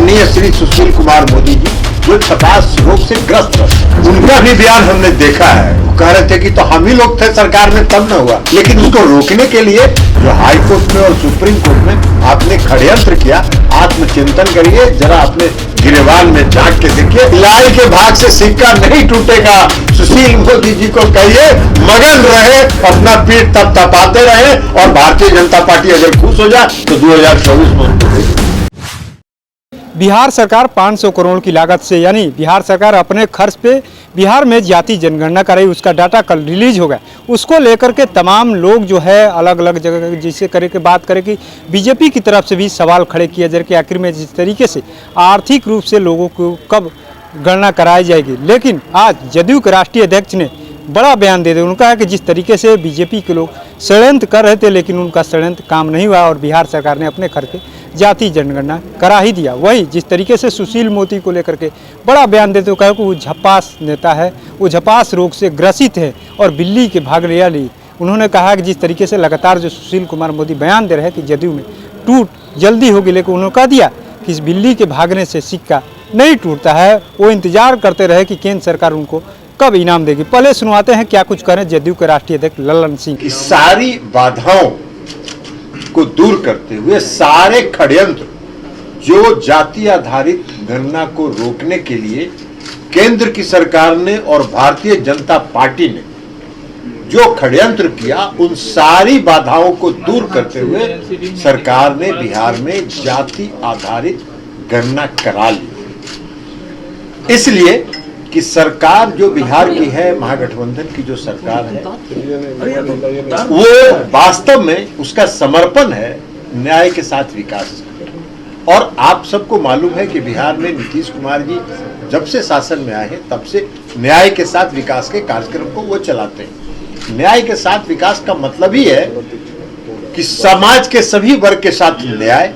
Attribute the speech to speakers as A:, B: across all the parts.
A: माननीय श्री सुशील कुमार मोदी जी जो छपास रोग से ग्रस्त है, उनका भी बयान हमने देखा है। वो कह रहे थे कि तो हम ही लोग थे सरकार में तब न हुआ, लेकिन उसको रोकने के लिए जो हाई कोर्ट में और सुप्रीम कोर्ट में आपने षड्यंत्र किया, आत्मचिंतन करिए, जरा अपने गिरेबान में झांक के देखिए। लाई के भाग से सिक्का नहीं टूटेगा, सुशील मोदी जी को कहिए मगन रहे, अपना पीठ थपथपाते रहे, और भारतीय जनता पार्टी अगर खुश हो जाए तो 2024 में उनको देगी।
B: बिहार सरकार 500 करोड़ की लागत से, यानी बिहार सरकार अपने खर्च पे बिहार में जाति जनगणना कर रही, उसका डाटा कल रिलीज हो गया। उसको लेकर के तमाम लोग जो है अलग अलग जगह जिसे करे के बात करें कि बीजेपी की तरफ से भी सवाल खड़े किया जा रहे कि आखिर में जिस तरीके से आर्थिक रूप से लोगों को कब गणना कराई जाएगी। लेकिन आज जदयू के राष्ट्रीय अध्यक्ष ने बड़ा बयान दे दिया। उन्होंने कहा कि जिस तरीके से बीजेपी के लोग षड्यंत्र कर रहे थे, लेकिन उनका षड्यंत्र काम नहीं हुआ और बिहार सरकार ने अपने खर्च पे जाति जनगणना करा ही दिया। वही जिस तरीके से सुशील मोदी को लेकर के बड़ा बयान देते हुए कहा कि वो झपास नेता है, वो झपास रोग से ग्रसित है और बिल्ली के भाग लिया ली। उन्होंने कहा कि जिस तरीके से लगातार जो सुशील कुमार मोदी बयान दे रहे हैं कि जदयू में टूट जल्दी होगी, लेकिन उन्होंने कह दिया कि इस बिल्ली के भागने से सिक्का नहीं टूटता है। वो इंतजार करते रहे कि केंद्र सरकार उनको कब इनाम देगी। पहले सुनवाते हैं क्या कुछ करें जदयू के राष्ट्रीय अध्यक्ष ललन सिंह।
A: की सारी बाधाओं को दूर करते हुए सारे षड्यंत्र जो जाति आधारित गणना को रोकने के लिए केंद्र की सरकार ने और भारतीय जनता पार्टी ने जो षड्यंत्र किया, उन सारी बाधाओं को दूर करते हुए सरकार ने बिहार में जाति आधारित गणना करा ली। इसलिए कि सरकार जो बिहार की है, महागठबंधन की जो सरकार है, वो वास्तव में उसका समर्पण है न्याय के साथ विकास। और आप सबको मालूम है कि बिहार में नीतीश कुमार जी जब से शासन में आए हैं तब से न्याय के साथ विकास के कार्यक्रम को वो चलाते हैं। न्याय के साथ विकास का मतलब ही है कि समाज के सभी वर्ग के साथ न्याय,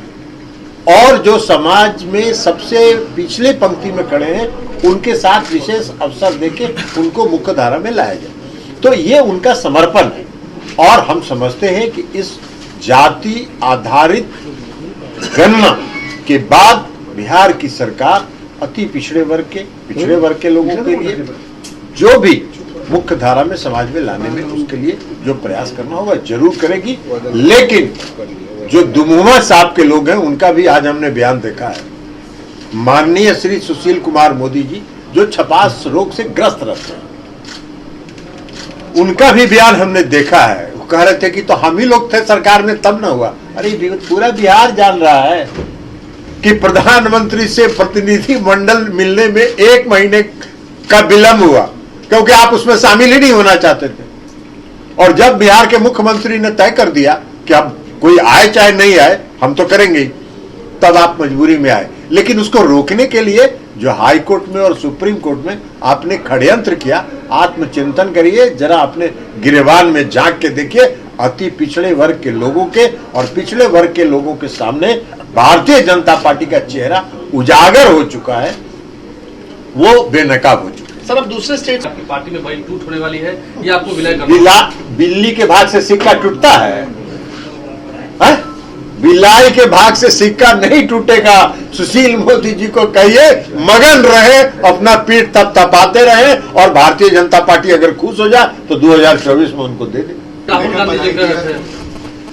A: और जो समाज में सबसे पिछले पंक्ति में खड़े हैं उनके साथ विशेष अवसर देके उनको मुख्य धारा में लाया जाए। तो ये उनका समर्पण है। और हम समझते हैं कि इस जाति आधारित गणना के बाद बिहार की सरकार अति पिछड़े वर्ग के लोगों के लिए जो भी मुख्य धारा में समाज में लाने में उसके लिए जो प्रयास करना होगा जरूर करेगी। लेकिन जो दुमुहा साहब के लोग हैं उनका भी आज हमने बयान देखा है। माननीय श्री सुशील कुमार मोदी जी जो छपास रोग से ग्रस्त रहते हैं, उनका भी बयान हमने देखा है। वो कह रहे थे कि तो हम ही लोग थे सरकार में तब न हुआ। अरे पूरा बिहार जान रहा है कि प्रधानमंत्री से प्रतिनिधि मंडल मिलने में 1 महीने का विलंब हुआ, क्योंकि आप उसमें शामिल ही नहीं होना चाहते थे। और जब बिहार के मुख्यमंत्री ने तय कर दिया कि अब कोई आए चाहे नहीं आए हम तो करेंगे, तब आप मजबूरी में आए। लेकिन उसको रोकने के लिए जो हाई कोर्ट में और सुप्रीम कोर्ट में आपने षड्यंत्र किया, आत्मचिंतन करिए, जरा अपने गिरेबान में झांक के देखिए। अति पिछड़े वर्ग के लोगों के और पिछड़े वर्ग के लोगों के सामने भारतीय जनता पार्टी का चेहरा उजागर हो चुका है, वो बेनकाब हो चुका है।
C: सर, अब दूसरे स्टेट आपकी पार्टी में बड़ी टूट होने वाली है, ये आपको विलय करना
A: बिल्ली के भाग से सिक्का टूटता है? बिलाई के भाग से सिक्का नहीं टूटेगा। सुशील मोदी जी को कहिए मगन रहे, अपना पीठ थपथपाते रहे, और भारतीय जनता पार्टी अगर खुश हो जाए तो 2024 में उनको दे दे।
C: राहुल गांधी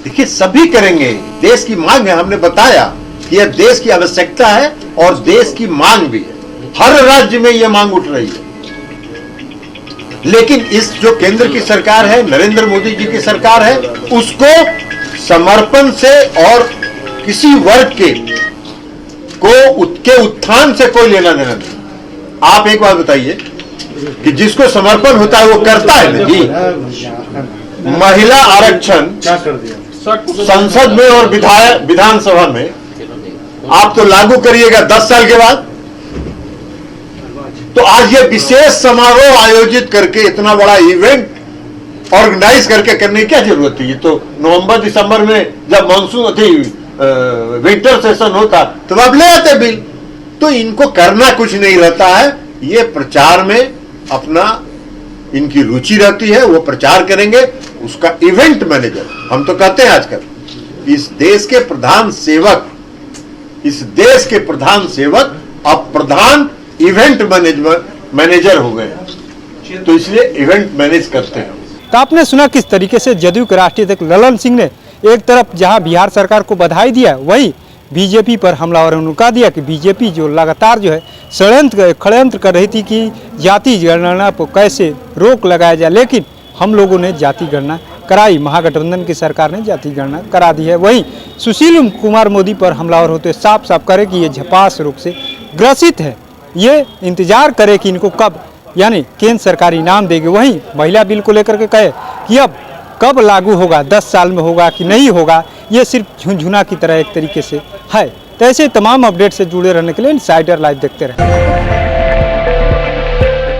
A: देखिए सभी करेंगे, देश की मांग है। हमने बताया कि यह देश की आवश्यकता है और देश की मांग भी है। हर राज्य में यह मांग उठ रही है। लेकिन इस जो केंद्र की सरकार है, नरेंद्र मोदी जी की सरकार है, उसको समर्पण से और किसी वर्ग के उत्थान से कोई लेना देना नहीं। आप एक बात बताइए कि जिसको समर्पण होता है वो करता है ना जी। महिला आरक्षण संसद में और विधानसभा में आप तो लागू करिएगा 10 साल के बाद। तो आज ये विशेष समारोह आयोजित करके इतना बड़ा इवेंट ऑर्गेनाइज करके करने की क्या जरूरत थी? तो नवंबर दिसंबर में जब मानसून थी, विंटर सेशन होता तो अब ले आते बिल। तो इनको करना कुछ नहीं रहता है, ये प्रचार में अपना इनकी रुचि रहती है, वो प्रचार करेंगे। उसका इवेंट मैनेजर हम तो कहते हैं आजकल इस देश के प्रधान सेवक इस देश के प्रधान सेवक अब प्रधान इवेंट मैनेजर हो गए, तो इसलिए इवेंट मैनेज करते हैं।
B: तो आपने सुना किस तरीके से जदयू के राष्ट्रीय अध्यक्ष ललन सिंह ने एक तरफ जहां बिहार सरकार को बधाई दिया, वहीं बीजेपी पर हमला और उनका दिया कि बीजेपी जो लगातार जो है षड्यंत्र कर रही थी कि जाति गणना पर कैसे रोक लगाया जाए, लेकिन हम लोगों ने जाति गणना कराई, महागठबंधन की सरकार ने जाति गणना करा दी है। वहीं सुशील कुमार मोदी पर हमलावर होते साफ साफ करे कि ये झपास रोग से ग्रसित है, ये इंतजार करे कि इनको कब यानी केंद्र सरकार इनाम देगी। वहीं महिला बिल को लेकर के कहे कि अब कब लागू होगा, 10 साल में होगा कि नहीं होगा, ये सिर्फ झुनझुना की तरह एक तरीके से है। तो ऐसे तमाम अपडेट से जुड़े रहने के लिए इनसाइडर लाइव देखते रहें।